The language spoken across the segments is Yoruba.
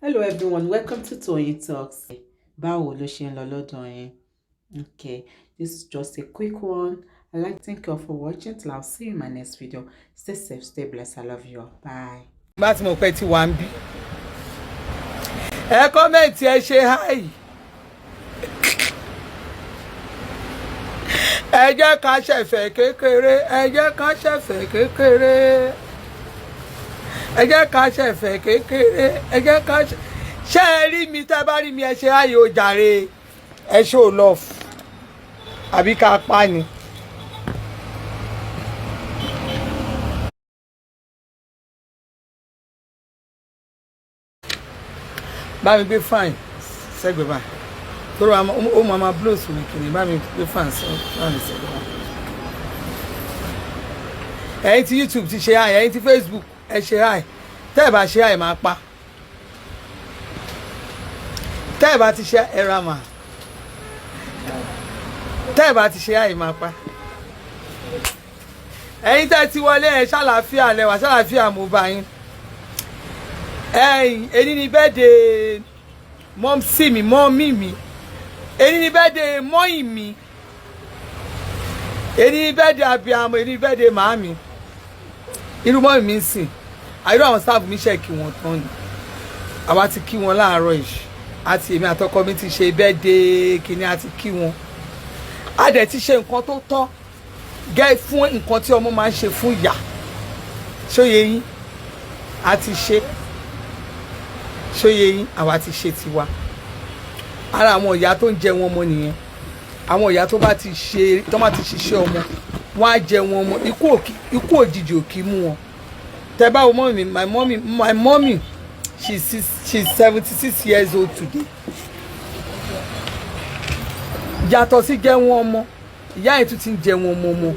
Hello everyone, welcome to Toyeen Talks. Báwo ló ṣe ń lọ lọ́dọ̀ yín? Okay, this is just a quick one. I'd like to thank you all for watching. Till I'll see you in my next video. Stay safe, stay blessed. I love you all. Bye. Bá ti mo pẹ́ tí wà ń bí. Ẹ kọ́mẹ̀ntì ẹ ṣe hi. Ẹ jẹ́ ká ṣẹ̀fẹ̀ kékeré, ẹ jẹ́ ká ṣẹ̀fẹ̀ kékeré. Ẹ jẹ́ ká ṣẹ̀fẹ̀ kékeré, ẹ jẹ́ ká ṣe ẹ rí mi tẹ́ bá rí mi ẹ ṣe hi o jàre. Ẹ show love. Àbí ká pa ni. Bá mi gbé fine sẹ́gbẹ̀ẹ́ bá toro ó máa blow sùn kìíní bá mi gbé fine bá mi sẹ́gbẹ̀ẹ́ bá. Ẹ̀yin tí YouTube ti ṣe hi, ẹ̀yin tí Facebook ẹ ṣe hi, tẹ́ ẹ bá ṣe hi máa pa, tẹ́ ẹ bá ti ṣe ẹra mà, tẹ́ ẹ bá ti ṣe hi máa pa. Ẹ̀yin tẹ́ ti wọlé ẹ ṣàlàáfíà lẹ́wà ṣàlàáfíà mo bá yín. Èyí ni birthday mom sí mi mọ́mì mi, èyí ni birthday mọ́yìn mi, èyí ni birthday abiyamọ, èyí ni birthday màámi. Irú mọ́mì mi ń sìn àìrò àwọn staff mi ṣe kí wọ́n tán ni àwa ti kí wọn láàárọ̀ yìí àti èmi àtọkọ mi ti ṣe birthday kìíní àti kí wọn a dẹ̀ ti ṣe nǹkan tó tọ́ gẹ́ fún nǹkan tí ọmọ máa ń ṣe fún ìyá ṣóye yín a ti ṣe ṣóye yín àwa ti ṣe tiwa. Ara àwọn ìyá tó ń jẹ wọn ọmọ nìyẹn, àwọn ìyá tó bá ti ṣe tó bá ti ṣiṣẹ́ ọmọ wọn á jẹ wọn ọmọ, ikú òjijì ò kì í mú wọn. Tẹ́ bá wo mọ́mì mi, my mommy she's 76 years old today. Yàtọ̀ sí jẹ wọn ọmọ ìyá yẹn tún ti ń jẹ wọn ọmọ.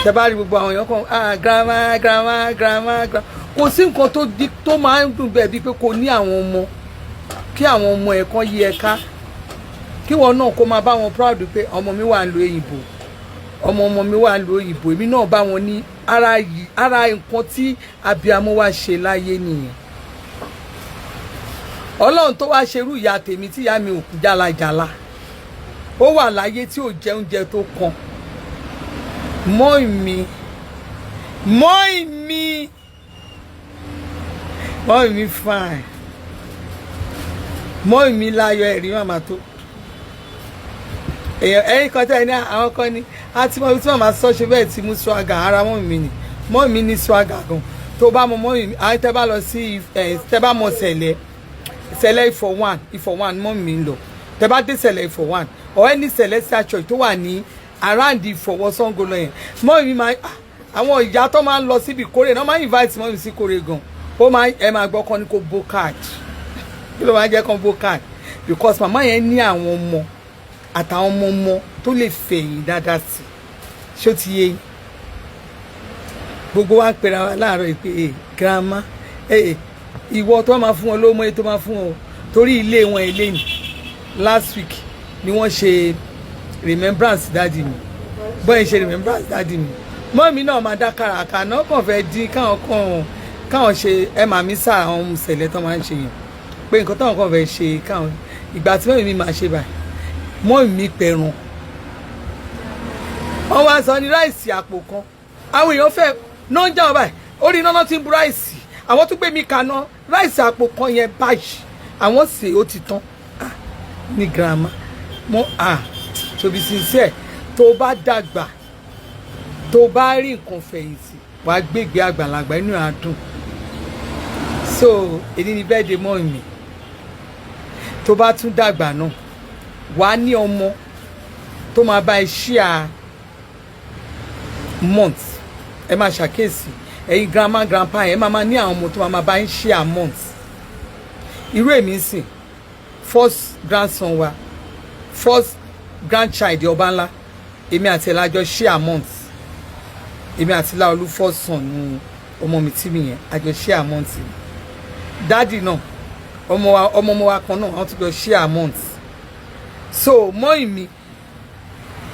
Tẹ́ bá rí gbogbo àwọn èèyàn kan grandma kò sí nǹkan tó máa ń dùn bẹ́ẹ̀ bíi pé kò ní àwọn ọmọ kí àwọn ọmọ ẹ̀ kan yí ẹ ká kí wọn náà kó máa bá wọn proud pé ọmọ mi wà ń lo òyìnbó, ọmọ mi wà ń lo òyìnbó, èmi náà bá wọn ní ara nǹkan tí abiyamọ wa ṣe láyé nìyẹn. Ọlọ́run tó wá ṣerú ìyá tèmi tí ìyá mi ò kú jálajàla ó wà láyé tí ò jẹ oúnjẹ tó kan. Mọ́ì mi fine, mọ́ì mi láyọ̀ ẹ̀rí màmá tó. Ẹ̀yin kan tẹ́ ẹ ní àwọn kan ní àti mọ́ ibi tí màmá sọ ṣe bẹ́ẹ̀ ti mú swagger ara mọ́ì mi ni, mọ́ì mi ní swagger gan. Tó bá mọ mọ́ì mi àwọn tẹ́ bá lọ sí tẹ́ bá mọ sẹ̀lẹ̀ Ifọ̀ one mọ́ì mi ń lọ, tẹ́ bá dé sẹ̀lẹ̀ Ifọ̀ one or any Celestial Church tó wà ní around Ìfọ̀wọ́ Ṣàngó lọ yẹn mọ́ì mi máa àwọn ìyá tó máa ń lọ síbi ìkórè náà máa ń invite mọ́ì mi sí ìkórè gan. Ó máa ẹ máa gbọ́ kan ní kó bó card kí ló máa jẹ́ kan bó card because màmá yẹn ní àwọn ọmọ àtàwọn ọmọ tó lè fẹ̀yìn dáadáa sí ṣó ti yé gbogbo wa ń pera wa láàárọ̀ pé grandma ìwọ tó máa fún wọn lówó mọ́ tó máa fún wọn torí ilé wọn ilé ni last week ni wọ́n ṣe remembrance dáàdì mi bọ́ẹ̀ ṣe remembrance dáàdì mi mọ́mí náà máa dá kàràkà náà kàn fẹ́ dín káwọn ṣe mi sá àwọn ohun ìṣẹ̀lẹ̀ tó máa ń ṣe yẹn pé nǹkan táwọn kan fẹ́ ṣe káwọn ìgbà tí mọ́mí mi máa ṣe báyìí mọ́mí mi pẹ̀rùn wọ́n wá sọ ní ráìsì àpò kan àwọn èèyàn fẹ́ náà ń jáwọ́ báyìí orí iná náà ti ń bu ráìsì àwọn tó gbé mi kaná ráìsì àpò kan yẹn báyìí àwọn sè ó ti tán ní girama to be sincere tó bá dàgbà tó bá rí nǹkan fẹ̀yìntì wàá gbégbé àgbàlagbà inú àdùn. So èyí ni birthday mọ́ mi tó bá tún dàgbà náà wàá ní ọmọ tó máa bá ẹ share month ẹ máa ṣàkíyèsí ẹ̀yin grandma grandpa ẹ máa ní àwọn ọmọ tó máa bá ẹ share month. Irú èmi sìn first grandson wa first grandchild Obanla èmi àti ẹ̀ lájọ share month, èmi àti Láolú first son ní ọmọ mi tí mi yẹn àjọ share month. Daddy náà ọmọ wa kan náà wọ́n tún jọ share month. So mọ́ì mi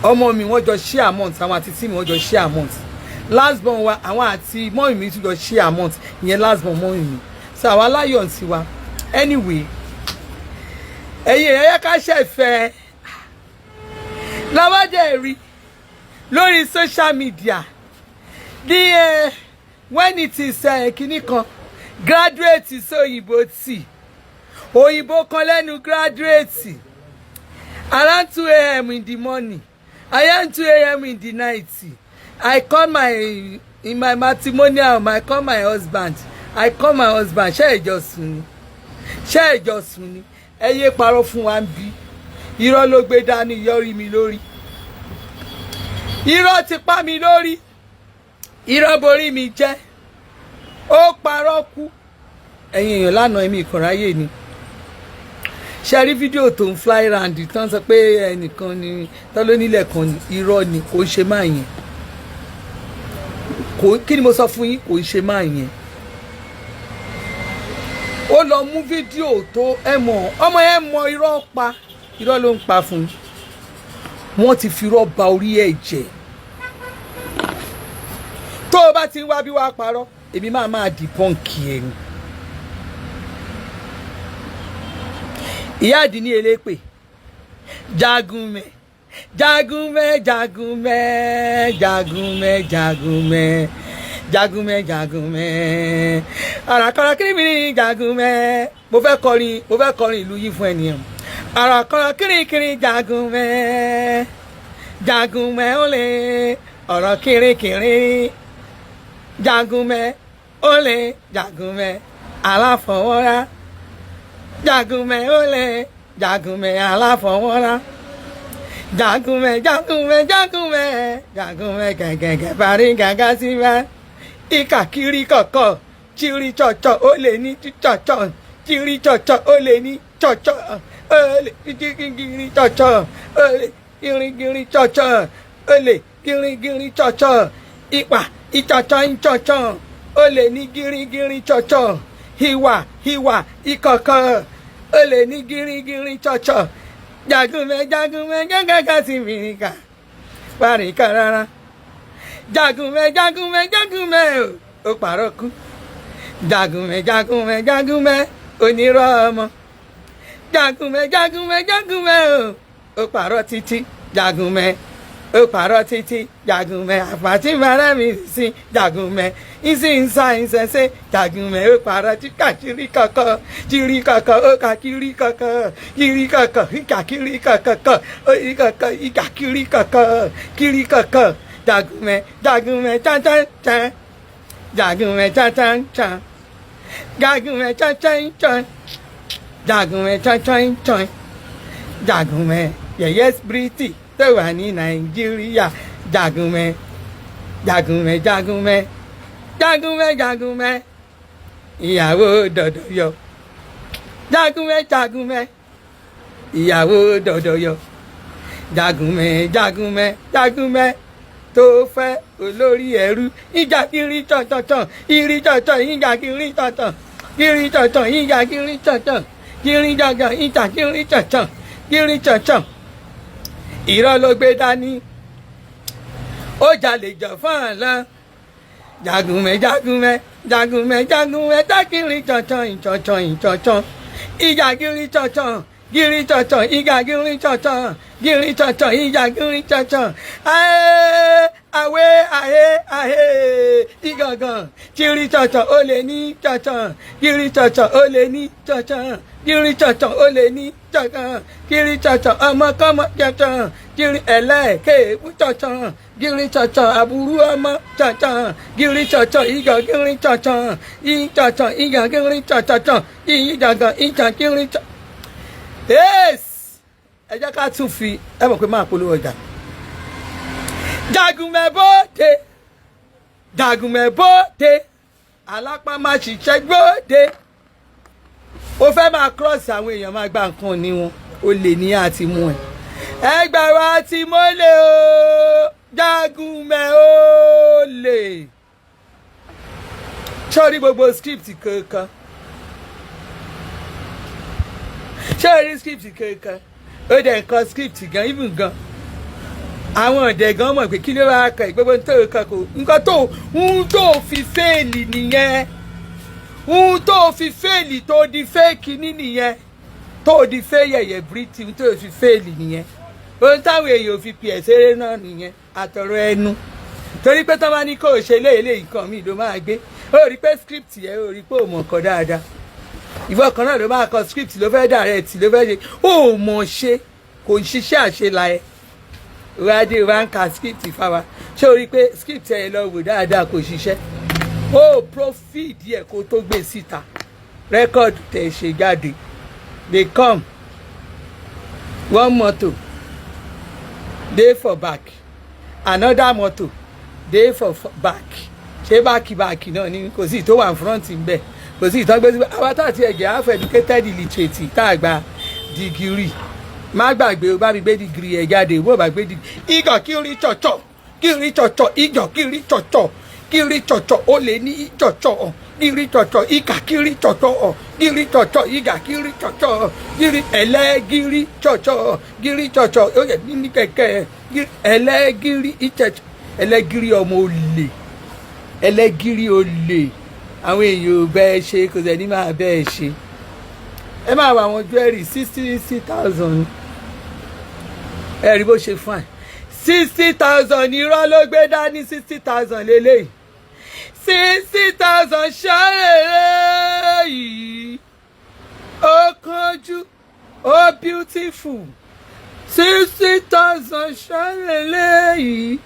ọmọ mi wọ́n jọ share month àwọn àti tí mi wọ́n jọ share month. Last born wa àwọn àti mọ́ì mi tún jọ share month ìyẹn last born mọ́ì mi. so àwa láyọ̀ sí wa anyway ẹ̀yin ẹ̀yẹ ká ṣẹ̀fẹ̀ lọ́wọ́dẹ̀ rí lórí social media ní when it is kìíní kan graduate sóyìnbó tì òyìnbó kan lẹ́nu graduate around 2 a.m. in the morning around 2 a.m. in the night I call in my matrimonial I call my husband ṣé ìjọsìn ni ẹ yé parọ́ fún wa ń bí irọ́ ló gbé dání yọrí mi lórí irọ́ ti pa mi lórí irọ́ borí mi jẹ́ ó parọ́ kú ẹ̀yin èèyàn lánàá èmi ìkànráyè ni ṣe rí fídíò tó ń fly round tán sọ pé ẹnìkan ni tán ló nílẹ̀ kan ni irọ́ ni kò ń ṣe máa yẹn kí ni mo sọ fún yín kò ń ṣe máa yẹn ó lọ mú fídíò tó ọmọ yẹn mọ irọ́ pa irọ́ ló ń pa fún wọ́n ti fi irọ́ ba orí ẹ̀ jẹ́ tó o bá ti ń wá bí wàá parọ́ èmi máa dìbọ́ǹkì ẹ̀ ni. ìyá àdínní elépè jagunmẹ jagunmẹ jagunmẹ jagunmẹ jagunmẹ jagunmẹ jagunmẹ àràkàrà kìrìmìrì jagunmẹ mo fẹ́ kọrin ìlú yìí fún ẹnìyàn àràkàrà kìrìkìrì jagunmẹ jagunmẹ ó lè ọ̀rọ̀ kìrìkìrì jagunmẹ ó lè jagunmẹ aláfọwọ́rá jagunmẹ ó lè jagunmẹ aláfọwọ́rá jagunmẹ jagunmẹ jagunmẹ jagunmẹ gẹgẹgẹ parí gàgà sí wa ìkà kiri kọ̀kọ̀ chiri chọ̀chọ̀ ó lè ní chọ̀chọ̀ chiri chọ̀chọ̀ ó lè ní chọ̀chọ̀ ó lè gírígírí chọ̀chọ̀ ó lè gírígírí chọ̀chọ̀ ó lè gírígírí chọ̀chọ̀ ìpà ìchọ̀chọ̀ ìchọ̀chọ̀ ó lè ní gírígírí chọ̀chọ̀ ìwà ìkọ̀kọ̀ ó lè ní gírígírí chọ̀chọ̀ jagunmẹ jagunmẹ gàgàgà sí mìíràn paríkà rárá jagunmẹ jagunmẹ jagunmẹ ó pàrọ̀ kú jagunmẹ jagunmẹ jagunmẹ onírọ́ ọmọ jagunmẹ jagunmẹ jagunmẹ ó pàrọ̀ títí jagunmẹ ó pàrọ̀ títí jagunmẹ àfàtì mara mi sí jagunmẹ ìsìnsáìsẹsẹ jagunmẹ ó pàrọ̀ tí kàkiri kọ̀kọ̀ kiri kọ̀kọ̀ ó kàkiri kọ̀kọ̀ kiri kọ̀kọ̀ ìkàkiri kọ̀kọ̀ ó ìkọ̀kọ̀ ìkàkiri kọ̀kọ̀ kiri kọ̀kọ̀ jagunmẹ jagunmẹ chanchan jagunmẹ chanchan jagunmẹ chanchan jagunmẹ chanchan jagunmẹ yẹyẹ spiriti tó wà ní Nàìjíríà jagunmẹ jagunmẹ jagunmẹ jagunmẹ jagunmẹ ìyàwó dọ̀dọ̀yọ̀ jagunmẹ jagunmẹ ìyàwó dọ̀dọ̀yọ̀ jagunmẹ jagunmẹ jagunmẹ tó fẹ́ olórí ẹrú ìjà kiri tọ̀tọ̀tọ̀ ìrì tọ̀tọ̀ ìjà kiri tọ̀tọ̀ kiri tọ̀tọ̀ ìjà kiri tọ̀tọ̀ kiri tọ̀tọ̀ ìjà kiri tọ̀tọ̀ kiri tọ̀tọ̀ irọ́ ló gbé dání ó jalè jọ fún àlọ́ jagunmẹ jagunmẹ jagunmẹ jagunmẹ tákìrì tọ̀tọ̀ ìtọ̀tọ̀ ìtọ̀tọ̀ ìjà kiri tọ̀tọ̀ giri tọ̀tọ̀ ìjà giri tọ̀tọ̀ giri tọ̀tọ̀ ìjà giri tọ̀tọ̀ àwé ìgàngàn giri tọ̀tọ̀ ó lè ní tọ̀tọ̀ giri tọ̀tọ̀ ó lè ní tọ̀tọ̀ giri tọ̀tọ̀ ó lè ní tọ̀tọ̀ giri tọ̀tọ̀ ọmọkọ́mọ tọ̀tọ̀ giri ẹlẹ́ẹ̀kẹ́ tọ̀tọ̀ giri tọ̀tọ̀ àbúrú ọmọ tọ̀tọ̀ giri tọ̀tọ̀ ìgà giri tọ̀tọ̀ ìtọ̀tọ̀ ìgà giri tọ̀tọ̀ ìgàngàn ìjà giri tọ̀tọ̀. Yes! Ẹ jẹ́ ká tún fi ẹ mọ̀ pé máa polówó ọjà. Jagunmẹ bóde jagunmẹ bóde alápá máa ṣiṣẹ́ gbóde. Ó fẹ́ máa cross àwọn èèyàn máa gba nǹkan ní wọn ó lè ní àti mú ẹ. Ẹgbà wa ti mọ́lẹ̀ o jagunmẹ ó lè. Sọ́ọ́rí gbogbo script kankan. Ṣé o rí script kankan ó dẹ̀ nǹkan script gan even gan àwọn ọ̀dẹ̀ gan mọ̀ pé kí ló wá kàn gbogbo tó kàn kó nǹkan tó ń tó fi fẹ́ẹ̀lì nìyẹn ohun tó fi fẹ́ẹ̀lì tó di fẹ́ẹ̀kì nìyẹn tó di fẹ́yẹ̀yẹ̀ bírítì tó fi fẹ́ẹ̀lì nìyẹn ohun táwọn èèyàn fi pè ṣeré náà nìyẹn àtọ̀rọ̀ ẹnu torí pé tó bá ní kó o ṣe léèlé nǹkan mi ló máa gbé ó rí pé script yẹn ó rí pé ò mọ̀ nǹkan dáadáa ìwọ kan náà ló máa kọ script ló fẹ́ direct ló fẹ́ ṣe ó mọ̀ ṣe kò ń ṣiṣẹ́ àṣelà ẹ̀ ìwádìí wa ń ka script fáwa ṣé o rí pé script yẹn lọ wò dáadáa kò ṣiṣẹ́ ó profit yẹ kó tó gbé síta record tẹ̀ ṣe jáde they come one motor dey for back another motor dey for back ṣé báàkì náà ni kò sí tó wà front ń bẹ kò sí ìtọ́gbé sí àwọn àti ẹ̀jẹ̀ half educated illiterate tá a gba dìgírì má gbàgbé o bá mi gbé dìgírì ẹ̀ jáde bó bá gbé dìgírì igọ̀ kiri tsọ̀tsọ̀ igọ̀ kiri tsọ̀tsọ̀ ó lè ní tsọ̀tsọ̀ kiri tsọ̀tsọ̀ ìkà kiri tsọ̀tsọ̀ kiri tsọ̀tsọ̀ ìgà kiri tsọ̀tsọ̀ kiri ẹlẹ́gìrì tsọ̀tsọ̀ kiri tsọ̀tsọ̀ ó yẹ ní kẹ̀kẹ́ ẹlẹ́gìrì ìtsẹ̀tsọ̀ ẹlẹ́gìrì ọmọ olè ẹlẹ́gìrì olè àwọn èèyàn ò bẹ́ẹ̀ ṣe kò sẹ́ni máa bẹ́ẹ̀ ṣe ẹ máa wọ àwọn jewelry 60,000 ẹ rí bó ṣe fún ẹ 60,000 irọ́ ló gbé dání 60,000 lélẹ́yìí 60,000 ṣáré yìí ó kánjú ó beautiful 60,000 ṣáré lẹ́yìí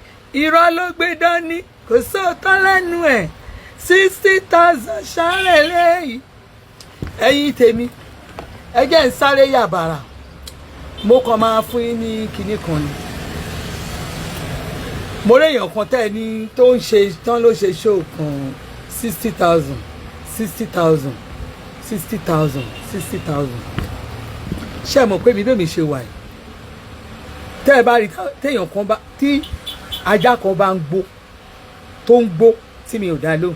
irọ́ ló gbé dání kò sóòótọ́ lẹ́nu ẹ̀ 60,000 ṣáré lẹ́yìí ẹ̀yin tèmi ẹ jẹ́ ń sáré yàbàrà mo kàn máa fún yín ní kinní kan ni mo réèyàn kan tẹ́ ẹ ní tó ń ṣe tán ló ṣe show kan 60,000 60,000 60,000 60,000 ṣé ẹ mọ̀ pé mi bẹ́ẹ̀ mi ṣe wà yìí tẹ́ ẹ bá rí téèyàn kan bá tí ajá kan bá ń gbó tó ń gbó tí mi ò dá lóhùn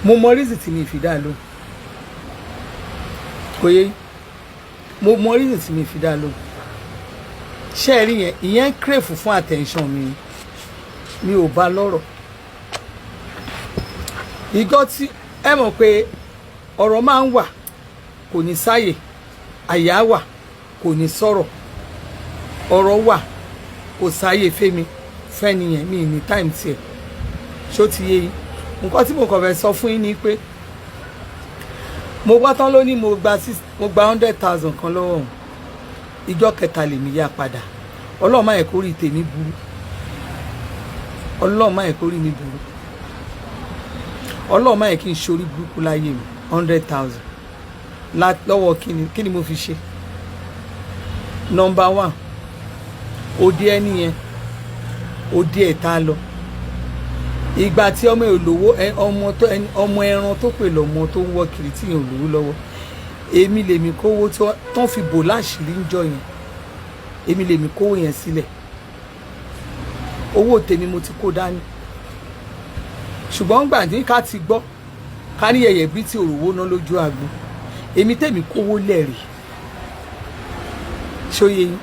mo mọ rísì tí mi fi dá lóhùn kò yé mo mọ rísì tí mi fi dá lóhùn ṣé ẹ rí yẹn ìyẹn ń crave fún attention mi ò bá lọ́rọ̀ ìgọ́ tí ẹ mọ̀ pé ọ̀rọ̀ máa ń wà kò ní sáyè àyà wà kò ní sọ̀rọ̀ ọ̀rọ̀ wà kò sáyè fẹ́mi fẹ́ni yẹn mi ní time tiẹ̀ ṣó ti yé yín nǹkan tí mo kàn fẹ́ sọ fún yín ni pé mo gbọ́ tán lónìí mo gba 100,000 kan lọ́wọ́ òun ìjọ kẹta lèmi yá padà ọlọ́run má yẹ kó rí tèmi burú ọlọ́run má yẹ kó rí mi burú ọlọ́run má yẹ kí n ṣorí burúkú láyé mi 100,000 lọ́wọ́ kí ni mo fi ṣe number 1 òde ẹni yẹn òde ẹ̀ tá a lọ ìgbà tí ọmọ olówó ọmọ ẹran tó pè lọ́mọ tó ń wọ́ kiri tí yẹn olówó lọ́wọ́ èmi lèmi kówó tán fi bò láṣìírí ń jọ yẹn èmi lèmi kówó yẹn sílẹ̀ owó tèmi mo ti kó dání ṣùgbọ́n gbà ní ká ti gbọ́ ká ní yẹ̀yẹ̀ bí tí òrówó ná lójú àgbo èmi tèmi kówó lẹ́rìí ṣóyè yín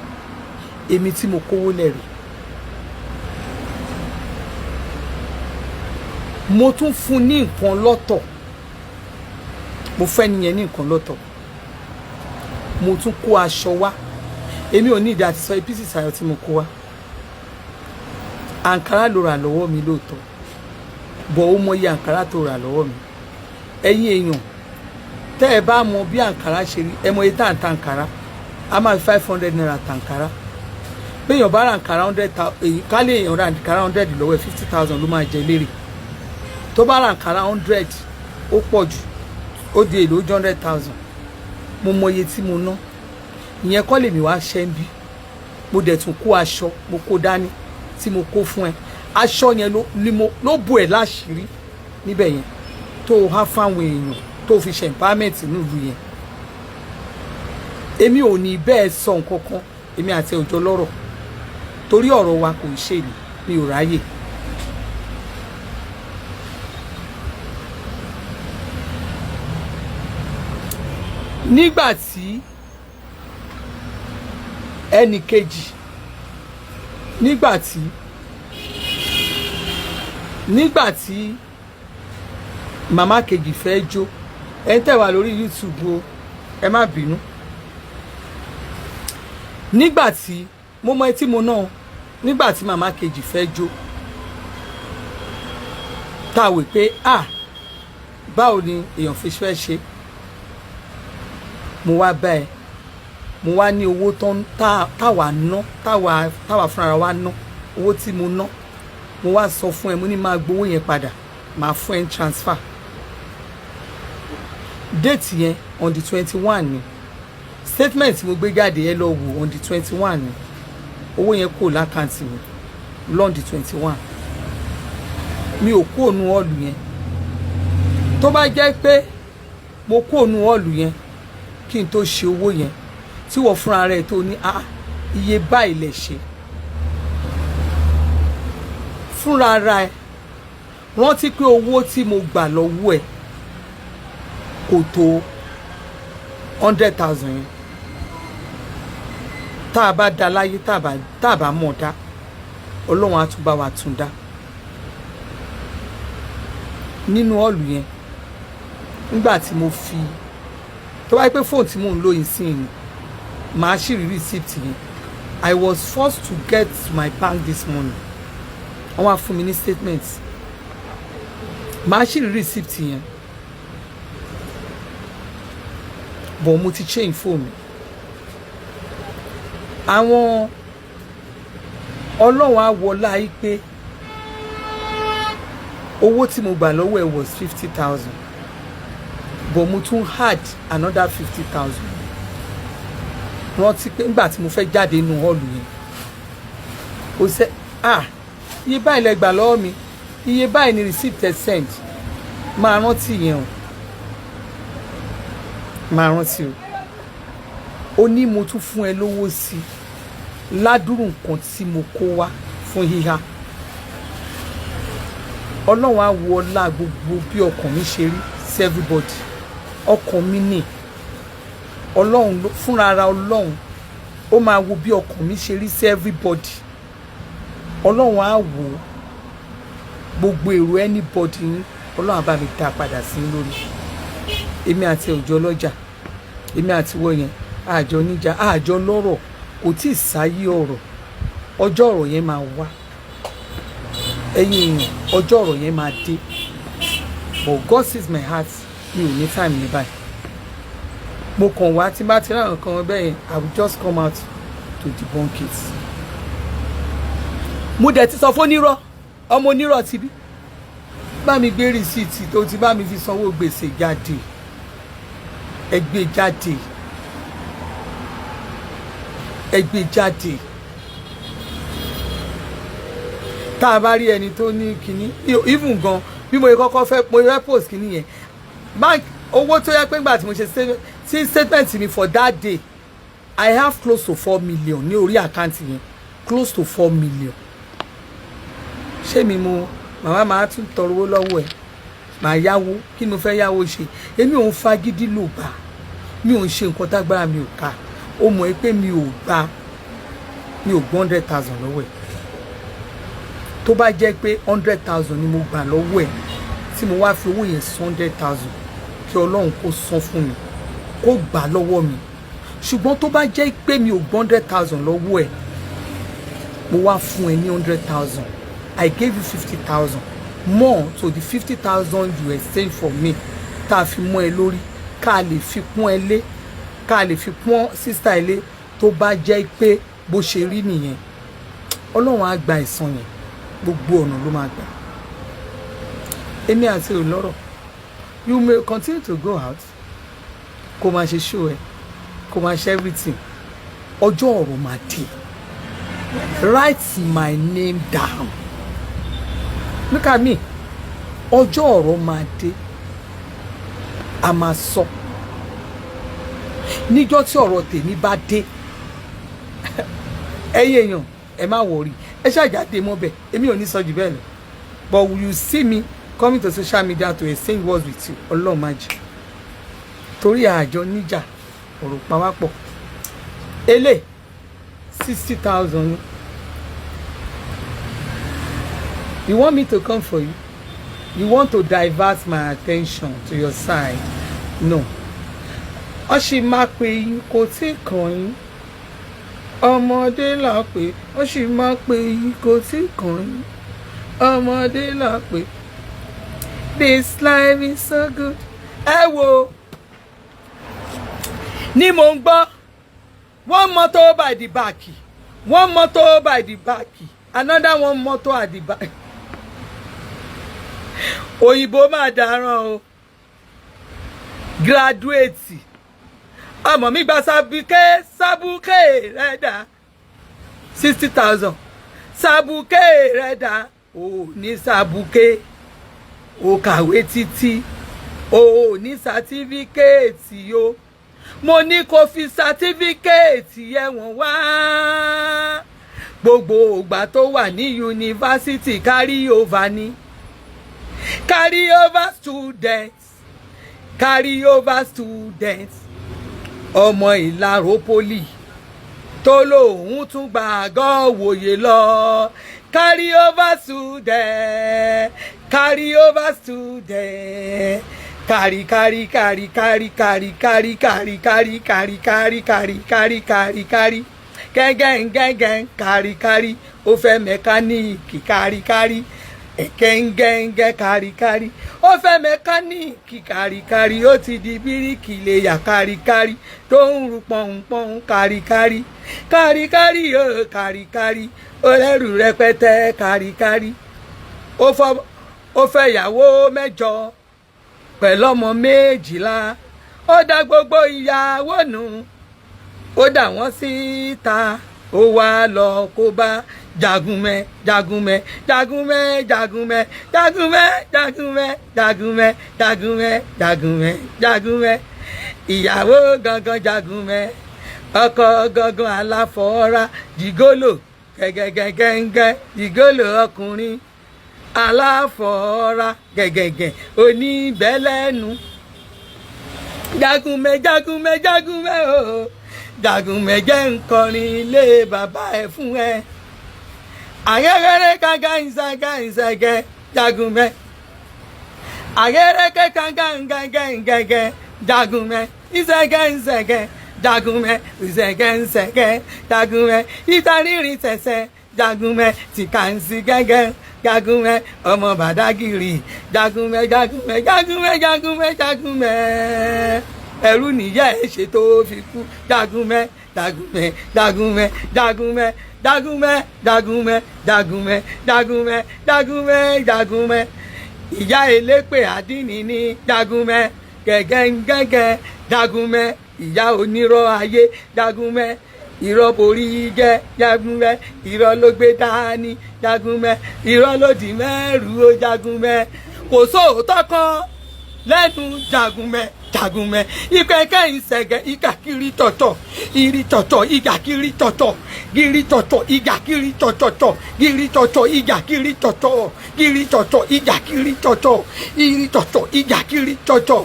èmi tí mo kówó lẹ́rìí mo tún fún ní nǹkan lọ́tọ̀ mo fẹ́ nìyẹn ní nǹkan lọ́tọ̀ mo tún kó aṣọ wá èmi ò ní ìdí àti sọ apc sayọ tí mo kó wá àǹkárá ló rà lọ́wọ́ mi lóòótọ́ bọ̀ ó mọ iye àǹkárá tó rà lọ́wọ́ mi ẹ̀yin èèyàn tẹ́ ẹ bá mọ bí àǹkárá ṣe rí ẹ mọ iye tá à ń ta àǹkárá a máa fi 500 naira ta àǹkárá béèyàn bá ra àǹkárá 100,000 ká lè èèyàn ra àǹkárá 100 lọ́wọ́ 50,000 ló máa jẹ lérè tó bá ra àǹkárá 100 ó pọ̀ jù ó di èlò 100,000 mo mọ iye tí mo ná ìyẹn kọ́ lèmi wá ṣẹ́ ń bí mo dẹ̀ tún kó aṣọ mo kó dání tí mo kó fún ẹ aṣọ yẹn ló bò ẹ́ láṣìírí níbẹ̀ yẹn tó o há fáwọn èèyàn tó o fi ṣe empowerment nílùú yẹn èmi ò ní bẹ́ẹ̀ sọ nǹkan kan èmi àti ọjọ́ lọ́rọ̀ torí ọ̀rọ̀ wa kò ṣe mi ò ráyè. nígbà tí ẹnì kejì nígbà tí màmá kejì fẹ́ jó ẹ ń tẹ̀wá lórí YouTube o ẹ má bínú. nígbà tí mo mọ etí mo náà nígbà tí màmá kejì fẹ́ jó tá a wò pé báwo ni èèyàn fi fẹ́ ṣe mo wá bá ẹ mo wá ní owó tó ń táwa ná táwa fúnra wa ná owó tí mo ná mo wá sọ fún ẹ mo ní máa gbowó yẹn padà máa fún ẹ transfer date yẹn on the 21 ni statement mo gbé jáde ẹ lọ wò on the 21 ni owó yẹn kò lákàntì mi lọ́n the 21 mi ò kó ònú ọ̀lù yẹn tó bá jẹ́ pé mo kó ònú ọ̀lù yẹn kí n tó ṣe owó yẹn tí wọ́n fúnra rẹ̀ tó ní iye báyìí lè ṣe fúnra ara ẹ rántí pé owó tí mo gbà lọ́wọ́ ẹ kò tó 100,000 yẹn tá a bá dá láyé tá a bá mọ̀ dá ọlọ́run á tún bá wa tún dá nínú ọ̀lù yẹn nígbà tí mo fi tó bá yẹ pé fóònù tí mò ń lò yìí sí ni màá ṣì rí receipt yẹn I was forced to get to my bank this morning wọ́n wá fún mi ní statement màá ṣì rí receipt yẹn bọ̀ mo ti change fóònù àwọn ọlọ́run á wọlá yìí pé owó tí mo gbà lọ́wọ́ ẹ̀ was 50,000 but mo tún had another 50,000 rántí pé nígbà tí mo fẹ́ jáde inú hall yẹn ó ṣe iye báyìí lẹ gbà lọ́wọ́ mi iye báyìí ni receipt ẹ send máa rántí yẹn o máa rántí o ó ní mo tún fún ẹ lówó sí i ládùrú nǹkan tí mo kó wá fún híhá ọlọ́run á wo ọlá gbogbo bí ọkàn mi ṣe rí sí everybody ọkàn mi ní ọlọ́run fúnra ara ọlọ́run ó máa wo bí ọkàn mi ṣe rí sí everybody ọlọ́run á wo gbogbo èrò anybody ní ọlọ́run á bá mi dá padà sí lórí èmi àti òjò ọlọ́jà èmi àti wọ́n yẹn àjọ níjà àjọ lọ́rọ̀ kò tí ì sáyé ọ̀rọ̀ ọjọ́ ọ̀rọ̀ yẹn máa wá ẹ̀yin èèyàn ọjọ́ ọ̀rọ̀ yẹn máa dé but God sees my heart mi ò ní time ní báyìí mo kàn wá tí bá ti rán nǹkan bẹ́ẹ̀ yẹn I will just come out to debunk it. mo dẹ̀ ti sọ fún onírọ́ ọmọ onírọ́ ti bí bá mi gbé rìsíìtì tó ti bá mi fi sanwó gbèsè jáde ẹ gbé jáde ẹ gbé jáde tá a bá rí ẹni tó ní kinní even gan bí mo kọ́kọ́ fẹ́ mo fẹ́ post kinní yẹn bank owó tó yẹ pé ńgbà tí mo ṣe statement mi for that day I have close to 4 million ní orí àkáǹtì yẹn close to 4 million ṣé mi mo màmá máa tún tọrọ owó lọ́wọ́ ẹ̀ màá yáwó kí ni mo fẹ́ yáwó ṣe èmi ò ń fagídí lò bá mi ò ń ṣe nǹkan tágbára mi ò ká ó mọ̀ ẹ́ pé mi ò gbọ́ 100,000 lọ́wọ́ ẹ̀ tó bá jẹ́ pé 100,000 ni mo gbà lọ́wọ́ ẹ̀ tí mo wá fi owó yẹn 100,000 kí ọlọ́run kó san fún mi kó gbà lọ́wọ́ mi ṣùgbọ́n tó bá jẹ́ pé mi ò gbọ́ 100,000 lọ́wọ́ ẹ̀ mo wá fún ẹ ní 100,000 I gave you 50,000 more to the 50,000 you exchange for me tá a fi mọ́ ẹ lórí ká lè fi pọ́n ẹ lé ká lè fi pọ́n sísá ẹ lé tó bá jẹ́ pé bó ṣe rí nìyẹn ọlọ́run á gba ẹ̀san yẹn gbogbo ọ̀nà ló máa gbà èmi àti olọ́rọ̀ you may continue to go out kó máa ṣe show ẹ kó máa ṣe everything ọjọ́ ọ̀rọ̀ máa dé write my name down look at me ọjọ́ ọ̀rọ̀ máa dé a máa sọ níjọ́ tí ọ̀rọ̀ tèmi bá dé ẹ̀yin èèyàn ẹ má wọrí ẹ ṣàjáde mọ́ bẹ́ẹ̀ èmi ò ní sọ jù bẹ́ẹ̀ lọ but will you see me coming to social media to exchange words with you ọlọ́run má jẹ́ torí àjọ níjà ọ̀rọ̀ pàwápọ̀ ele 60,000 you want me to come for you You want to divert my attention to your side. No. Ó sì máa pè yín kò tí kàn yín. Ọmọdé là pè. Ó sì máa pè yín kò tí kàn yín. Ọmọdé là pè. This life is so good. Ẹ wo. Ni mo ń gbọ́. One motor by the back. One motor by the back. Another one motor at the back. Òyìnbó máa dáràn o. Graduate. Ọmọ mi gba sábùké rẹ̀ dà. 60,000. Sábùké rẹ̀ dà. O ní sábùké. O kàwé títí. O ní sátífíkẹ́ẹ̀tì o. Mo ní kó fi sátífíkẹ́ẹ̀tì yẹn wọ́n wá. Gbogbo ìgbà tó wà ní yunifásitì carry over ni. Carry over students. Carry over students. Ọmọ Ìlaro poli tó lóun tún gbàgọ́ wòye lọ. Carry over students. Carry over students. Carry gẹ́gẹ́ngẹ́ngẹ́n kárí ó fẹ́ mẹkáníìkì kárí gẹ́gẹ́ngẹ́ kárí ó fẹ́ mẹkáníìkì kárí ó ti di bíríkì léyà kárí tó ń ru pọ̀npọ̀n kárí ó kárí ó lẹ́rù rẹpẹtẹ kárí ó fẹ́ ìyàwó mẹ́jọ pẹ̀lú ọmọ 12 ó dá gbogbo ìyàwó nù. Ó dà wọ́n síta ó wá lọ kó bá jagunmẹ́ ìyàwó gangan jagunmẹ́ ọkọ gangan aláfọwọ́rá jìgólò gẹ́gẹ́gẹ́gẹ́ jìgólò ọkùnrin aláfọwọ́rá gẹ́gẹ́gẹ́ oníbẹ̀lẹ́nu jagunmẹ́ o. Jagunmẹ́ jẹ́ nkọrin ilé bàbá ẹ̀ fún ẹ. Àgẹ́gẹ́rẹ́ kankan ìṣẹ́gẹ́ Jagunmẹ́. Àgẹ́rẹ́kẹ́ kankan ìṣẹ́gẹ́ Jagunmẹ́. Ìṣẹ́gẹ́ Jagunmẹ́. Ìṣẹ́gẹ́ Jagunmẹ́. Ìtàrírí tẹ̀sẹ̀ Jagunmẹ́. Tìkàǹsì gẹ́gẹ́ Jagunmẹ́. Ọmọ Bàdágìrì Jagunmẹ́. Ẹrú nìyá ẹ ṣe tó fi kú Jagunmẹ́. Ìyá elépè àdínì ní Jagunmẹ́. Gẹ́gẹ́ngẹ́gẹ́ Jagunmẹ́. Ìyá onírọ́ ayé Jagunmẹ́. Irọ́ borí jẹ́ Jagunmẹ́. Irọ́ ló gbé dání Jagunmẹ́. Irọ́ ló dì mẹ́rù ó Jagunmẹ́. Kò sóòótọ́ kan lẹ́nu Jagunmẹ́. Ìkẹ́kẹ́ ìṣẹ̀gẹ́ ìgàkiri tọ̀tọ̀ ìrì tọ̀tọ̀ ìgàkiri tọ̀tọ̀ gírí tọ̀tọ̀ ìgàkiri tọ̀tọ̀ gírí tọ̀tọ̀ ìgàkiri tọ̀tọ̀ gírí tọ̀tọ̀ ìgàkiri tọ̀tọ̀ ìrì tọ̀tọ̀ ìgàkiri tọ̀tọ̀.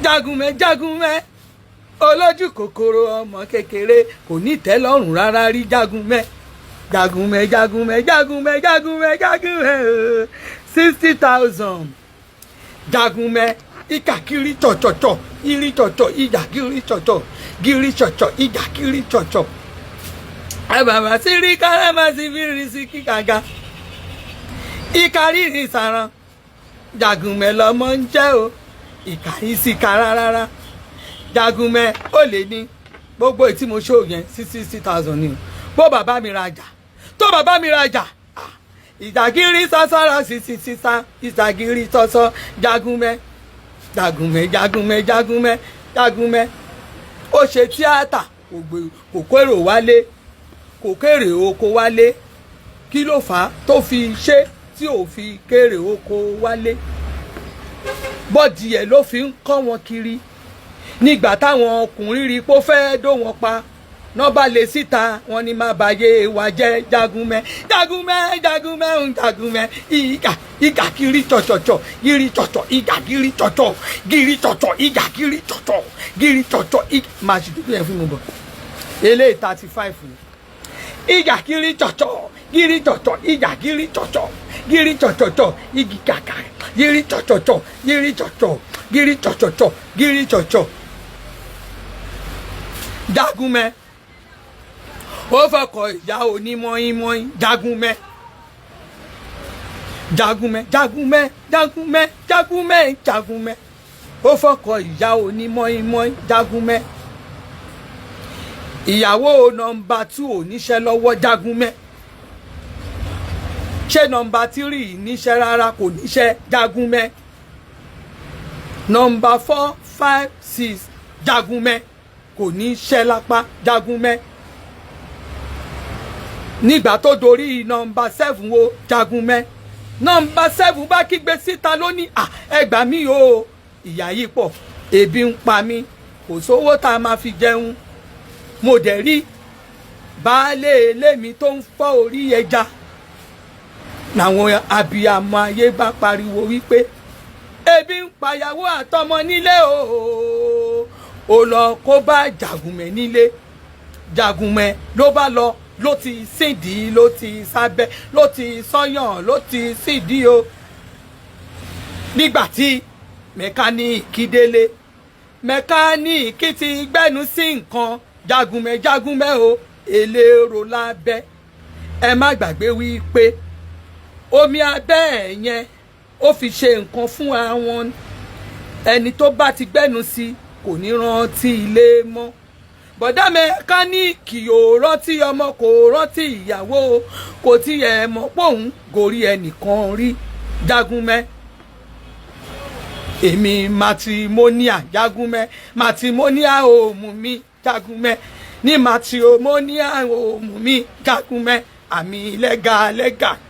Jagunmẹ́ olójú kòkòrò ọmọ kékeré kò ní tẹ́lọ́rùn rárá rí Jagunmẹ́. 60,000. Jagunmẹ́ ìkàkiri tọ̀tọ̀tọ̀ ìrì tọ̀tọ̀ ìgàkiri tọ̀tọ̀ gírí tọ̀tọ̀ ìgàkiri tọ̀tọ̀. Àbàbà sí rí kárámà sí fi rí sí kíkàga. Ìkàrí ìsàràn Jagunmẹ́ lọmọ ń jẹ́ o. Ìkàrí sí kára rárá. Jagunmẹ́ ó lè ní gbogbo ètí mo ṣó yẹn 60,000 ni. Bó bàbá mi rajà ìdàgírí sásọ́ra sísá ìdàgírí tọ́sọ́ Jagunmẹ́ ó ṣe tíátà kò kéré wálé kò kéré oko wálé. Kí ló fà á tó fi ṣe tí ò fi kéré oko wálé? Bọ́dì ẹ̀ ló fi ń kọ́ wọn kiri nígbà táwọn ọkùnrin rí pó fẹ́ dó wọn pa. Nọ́bà lè síta wọn ni má bàyè wà jẹ́ Jagunmẹ́ ìgàkiri tọ̀tọ̀tọ̀ gírí tọ̀tọ̀ ìgàkiri tọ̀tọ̀ gírí tọ̀tọ̀ ìgàkiri tọ̀tọ̀ gírí tọ̀tọ̀ máa ṣe dúdú yẹn fún mi bọ̀. Eléyìí 35 ni ìjà gírí chọ̀chọ̀ gírí chọ̀chọ̀ ìjà gírí chọ̀chọ̀ gírí chọ̀chọ̀chọ̀ igi kàkà gírí chọ̀chọ̀chọ̀ gírí chọ̀chọ̀ gírí chọ̀chọ̀chọ̀ gírí chọ̀chọ̀. Jagunmẹ́ ó fọkọ̀ ìyá onímọ̀ọ́yìnmọ̀ọ́yìn Jagunmẹ́ Jagunmẹ́ Jagunmẹ́ Jagunmẹ́ Jagunmẹ́ Jagunmẹ́ ó fọkọ̀ ìyá onímọ̀ọ́yìnmọ̀ọ́yìn Jagunmẹ́ ìyàwó nọmba 2 oníṣẹ́ lọ́wọ́ Jagunmẹ́ ṣé nọmba 3 níṣẹ́ rárá kò níṣẹ́ Jagunmẹ́ nọmba 4, 5, 6 Jagunmẹ́ kò níṣẹ́ lápá Jagunmẹ́ nígbà tó dorí nọmba 7 wo Jagunmẹ́ nọmba 7 bá kígbe síta lónìí ẹ gbà mí o ìyà yìí pọ̀ ebi ń pa mí kò sówó tá a máa fi jẹun mo dẹ̀ rí baálé ilé mi tó ń fọ́ orí ẹja làwọn abiyamọ ayé bá pariwo wípé ebi ń payàwó àtọmọ nílé o lọ kó bá Jagunmẹ́ nílé Jagunmẹ́ ló bá lọ ló ti sídìí ló ti sábẹ́ ló ti sọ́yàn ló ti sídìí o nígbà tí mẹkáníìkì délé mẹkáníìkì ti gbẹ́nu sí nǹkan Jagunmẹ́ Jagunmẹ́ o elérò lábẹ́ ẹ má gbàgbé wípé omi abẹ́ ẹ̀ yẹn ó fi ṣe nǹkan fún àwọn ẹni tó bá ti gbẹ́nu sí kò ní rántí ilé mọ́ bọ̀dá mẹkáníìkì ò rántí ọmọ kò rántí ìyàwó kò tiẹ̀ mọ̀ pòun gorí ẹnìkan rí Jagunmẹ́ èmi matrimonial Jagunmẹ́ matrimonial home mi Jagunmẹ́ ní matrimonial home mi Jagunmẹ́ àmì lẹ́gà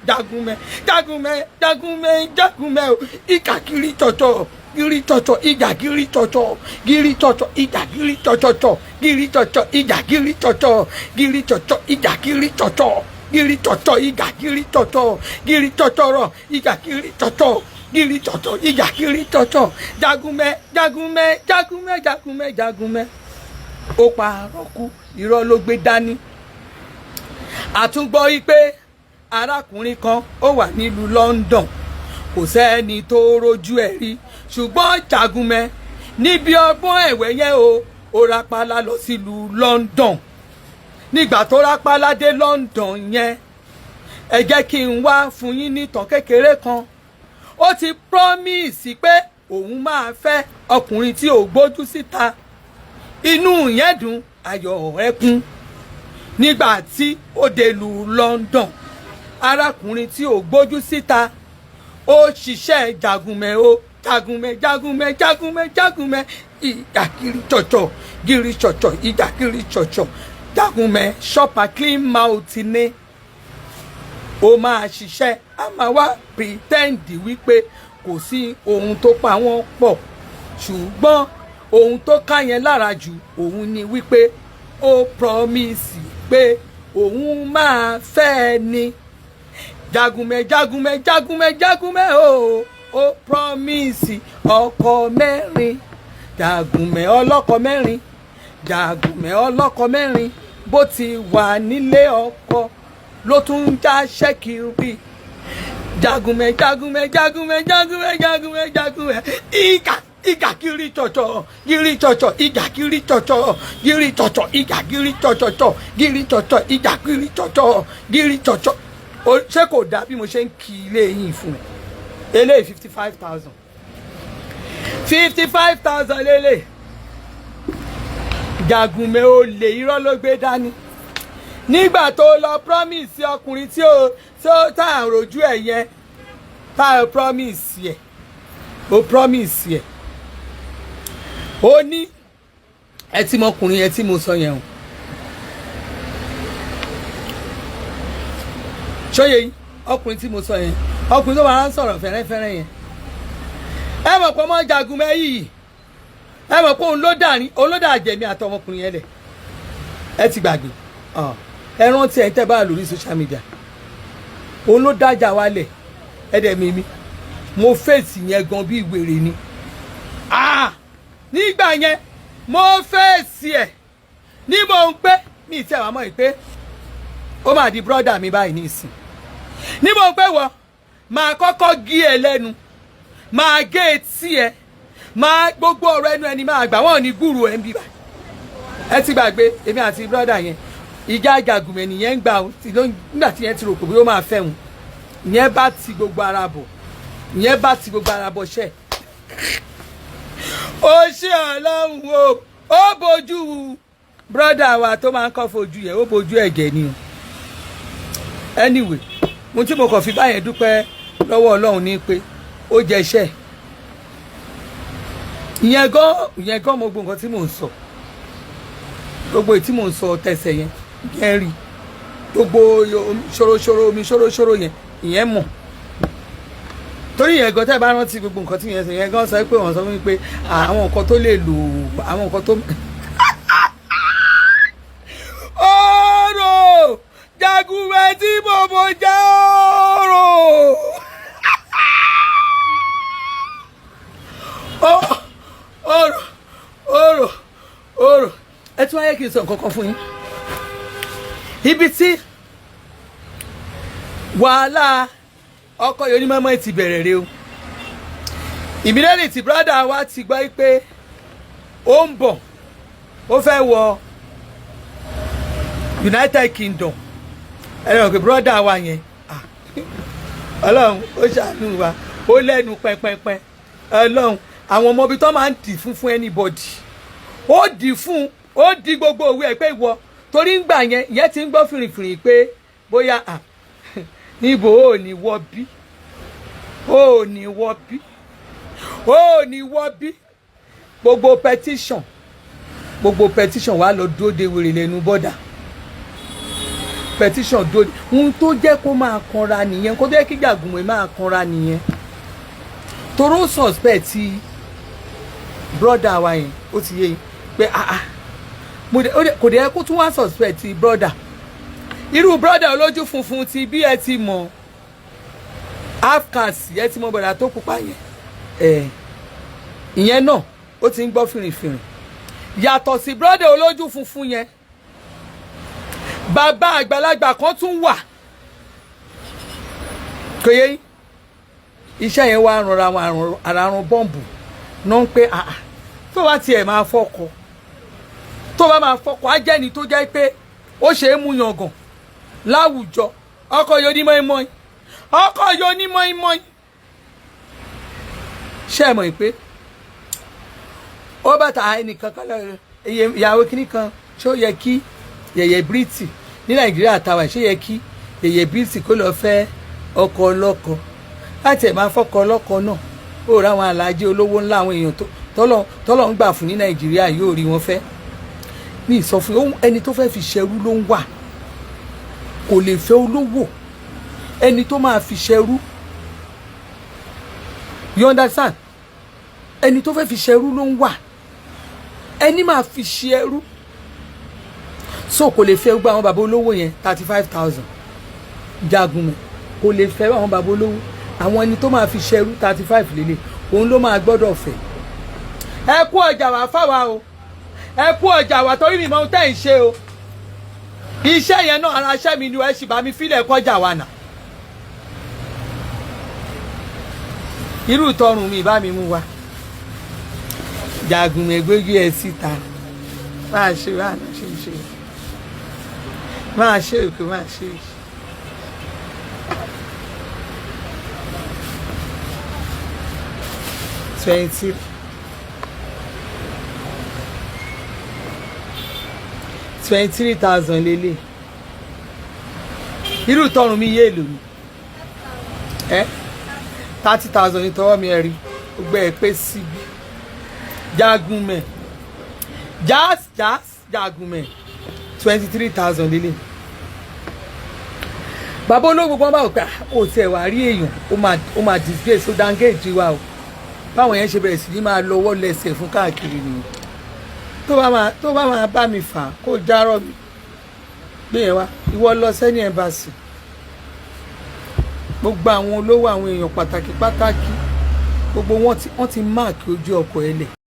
Jagunmẹ́ Jagunmẹ́ Jagunmẹ́ Jagunmẹ́ o ìkà kiri tọ̀tọ̀ gírí tọ̀tọ̀ ìjà gírí tọ̀tọ̀ gírí tọ̀tọ̀ ìjà gírí tọ̀tọ̀ gírí tọ̀tọ̀ ìjà gírí tọ̀tọ̀ gírí tọ̀tọ̀ ìjà gírí tọ̀tọ̀ gírí tọ̀tọ̀ ìjà gírí tọ̀tọ̀ gírí tọ̀tọ̀ rọ̀ ìjà gírí tọ̀tọ̀ gírí tọ̀tọ̀ ìjà gírí tọ̀tọ̀ Jagunmẹ́ Jagunmẹ́ Jagunmẹ́ Jagunmẹ́ Jagunmẹ́ ó parọ́ kú irọ́ ló gbé dání àtúngbọ́ wípé arákùnrin kan ó wà nílùú London kò sẹ́ni tó rojú ẹ̀ rí ṣùgbọ́n Jagunmẹ́ níbi ọgbọ́n ẹ̀wẹ́ yẹn ó rápálá lọ sílùú London nígbà tó rápálá dé London yẹn ẹ jẹ́ kí n wá fún yín nítàn kékeré kan ó ti promise pé òun máa fẹ́ ọkùnrin tí ò gbójú síta inú yẹn dùn ayọ̀ ẹkún nígbà tí ó délùú London arákùnrin tí ò gbójú síta ó ṣiṣẹ́ Jagunmẹ́ o Jagunmẹ́ Jagunmẹ́ Jagunmẹ́ Jagunmẹ́ ìjà gírí chọ̀chọ̀ gírí chọ̀chọ̀ ìjà gírí chọ̀chọ̀ Jagunmẹ́ ṣọ́pà clean mouth ní ó máa ṣiṣẹ́ a máa wá pretend wípé kò sí ohun tó pa wọ́n pọ̀ ṣùgbọ́n ohun tó ká yẹn lára jù òun ni wípé ó promise pé òun máa fẹ́ ni Jagunmẹ́ Jagunmẹ́ Jagunmẹ́ Jagunmẹ́ ó promise ọkọ mẹ́rin Jagunmẹ́ ọlọ́kọ mẹ́rin Jagunmẹ́ ọlọ́kọ mẹ́rin bó ti wà nílé ọkọ ló tún ń já ṣẹ́kìrì Jagunmẹ́ Jagunmẹ́ Jagunmẹ́ Jagunmẹ́ Jagunmẹ́ Jagunmẹ́ ìjà gírí chọ̀chọ̀ gírí chọ̀chọ̀ ìjà gírí chọ̀chọ̀ gírí chọ̀chọ̀ ìjà gírí chọ̀chọ̀ gírí chọ̀chọ̀ ìjà gírí chọ̀chọ̀ gírí chọ̀chọ̀ ṣé kò dá bí mo ṣe ń kí ilé yìí fún ẹ eléyìí 55,000 lélẹ̀ Jagunmẹ́ ó lè irọ́ ló gbé dání nígbà tó lọ promise ọkùnrin tí ó tá à ń rojú ẹ̀ yẹn tá à promise ẹ̀ ó promise ẹ̀ ó ní ẹ tí mo ọkùnrin yẹn tí mo sọ yẹn o ṣóyè yìí ọkùnrin tí mo sọ yẹn ọkùnrin tó máa ń sọ̀rọ̀ fẹ́rẹ́fẹ́rẹ́ yẹn ẹ mọ̀ pé ọmọ Jagunmẹ́ yìí ẹ mọ̀ pé òun ló dà jẹ̀mí àtọmọkùnrin yẹn lẹ̀ ẹ ti gbàgbé ẹ rántí ẹ tẹ́ bá lórí social media òun ló dájà wálẹ̀ ẹ dẹ̀ mímí mo fèsì yẹn gan bí ìwèrè ni nígbà yẹn mo fèsì ẹ̀ ní mò ń pé mi ì tẹ́ wàá mọ̀ pé ó máa di brọ́dà mi báyìí nísìn ní mo pé wọ máa kọ́kọ́ gé ẹ lẹ́nu máa gé etí ẹ máa gbogbo ọ̀rọ̀ ẹnu ẹni máa gbà wọ́n ní gúrù ẹ̀ ń bí bá ẹ ti gbàgbé èmi àti brọ́dà yẹn ìjà àjàgùnmẹ̀ nìyẹn ń gbà ó nígbà tí yẹn ti rò pé ó máa fẹ́ wọn ìyẹn bá ti gbogbo ara bọ̀ ìyẹn bá ti gbogbo ara bọ̀ ṣẹ́ ó ṣe ọlọ́run o ó bójú brọ́dà wa tó máa ń kọ́ fojú yẹn ó bójú ẹ̀jẹ̀ ni o anyway mo tí mo kàn fi báyẹn dúpẹ́ lọ́wọ́ ọlọ́run ní pé ó jẹṣẹ́ ìyẹn gan mo gbọ́ nǹkan tí mò ń sọ gbogbo tí mò ń sọ tẹ̀sẹ̀ yẹn rí gbogbo ṣòroṣòro omi ṣòroṣòro yẹn ìyẹn mọ̀ torí yẹn gan tẹ́ bá rántí gbogbo nǹkan tí yẹn sọ yẹn gan sọ pé wọ́n sọ fún mi pé àwọn nǹkan tó lè lò àwọn nǹkan tó ọ̀rọ̀ jagunmẹ̀ tí bòbò jẹ́ ọ̀rọ̀ ẹ tún wáyé kí n sọ nǹkan kan fún yín ibi tí wàhálà ọkọ yìí onímọ̀ọ́mọ́ ti bẹ̀rẹ̀ rẹ o ìmílẹ́rì tí brọ́dà wa ti gbọ́ pé ó ń bọ̀ ó fẹ́ wọ United Kingdom ẹni ọ̀gbìn brọ́dà wa yẹn ọlọ́run ó ṣàánú wa ó lẹ́nu pẹ́pẹ́pẹ́ ọlọ́run àwọn ọmọ ibi tó máa ń dì fún anybody ó dì fún ó di gbogbo òwe ẹ̀ pé ìwọ torí ń gbà yẹn ìyẹn ti ń gbọ́ fìrìfìrì pé bóyá níbo ò ní wọ́ bí ò ní wọ́ bí ò ní wọ́ bí gbogbo petition wà lọ dóde wèrè lẹ́nu bọ́dà petition dóde ohun tó jẹ́ kó máa kanra nìyẹn kó jẹ́ kí Jàgùnmẹ̀ máa kanra nìyẹn toró suspect brother wa yẹn ó ti yé pé kò dé kó tún wá suspect brother irú brother olójú funfun ti bí ẹ ti mọ̀ afcas ẹ ti mọ̀ bọ̀dà tó pupa yẹn ìyẹn náà ó ti ń gbọ́ fìrìfìrì yàtọ̀ sí brother olójú funfun yẹn bàbá àgbàlagbà kan tún wà kò yẹ iṣẹ́ yẹn wá ranra wọn àràrùn bọ́ǹbù náà ń pé tó bá tiẹ̀ máa fọ́kọ tó bá máa fọ́kọ á jẹ́ni tó jẹ́ pé ó ṣe é mú yangàn láwùjọ ọkọ yóò ní mọ́ínmọ́ín ọkọ yóò ní mọ́ínmọ́ín ṣé ẹ mọ̀ pé ó bàtà ẹnìkan kan lọ ìyàwó kìíní kan ṣé ó yẹ kí yẹ̀yẹ̀ bírìtì ní Nàìjíríà tàwa ṣé yẹ kí yẹ̀yẹ̀ bírìtì kó lọ fẹ́ ọkọ ọlọ́kọ láti ẹ̀ máa fọ́kọ ọlọ́kọ náà ó ra àwọn aláàjì olówó ńlá àwọn èèyàn tọ́lọ̀ ń gbà fún ní Nàìjíríà yóò rí wọn fẹ́ ní ìsọfún ẹni tó fẹ́ fi ṣẹrú ló ń wà kò lè fẹ́ olówó ẹni tó máa fi ṣẹrú you understand ẹni tó fẹ́ fi ṣẹrú ló ń wà ẹni máa fi ṣẹrú so kò lè fẹ́ gbọ́ àwọn bàbá olówó yẹn 35,000 Jàgùnmẹ̀ kò lè fẹ́ àwọn bàbá olówó àwọn ẹni tó máa fi ṣẹrú 35 lélẹ̀ òun ló máa gbọ́dọ̀ fẹ́ ẹ kú ọjà wá fáwa o ẹ kú ọjà wá torí mi mọ ohun tẹ́ ń ṣe o iṣẹ́ yẹn náà ara iṣẹ́ mi ni ẹ sì bá mi fílẹ̀ kọjá wa nà irú tọrùn mi bá mi mú wa Jàgùnmẹ̀ gbójú ẹ síta máa ṣe wá náà ṣe máa ṣe òkè máa ṣe òkè. $23,000 lélẹ̀ irú tọrùn mi yé èlò ni 30,000 ní tọwọ́ mi ẹ̀rí gbogbo ẹ̀ pé síbi Jàgùnmẹ̀ Jàgùnmẹ̀ 23,000 lélẹ̀ bàbá olóògbé kan bá wò pé ó tiẹ̀ wá rí èèyàn ó máa disgrace ó dáńgéèjì wa o báwọn yẹn ṣe bẹ̀rẹ̀ sí ní máa lọ́wọ́ lẹ́sẹ̀ fún káàkiri nìyẹn tó bá máa bá mi fà kó járọ̀ mi gbé yẹn wá ìwọ lọ sẹ́ni ẹ̀bàṣì gbogbo àwọn olówó àwọn èèyàn pàtàkì gbogbo wọn ti máàkì ojú ọkọ̀ ẹlẹ̀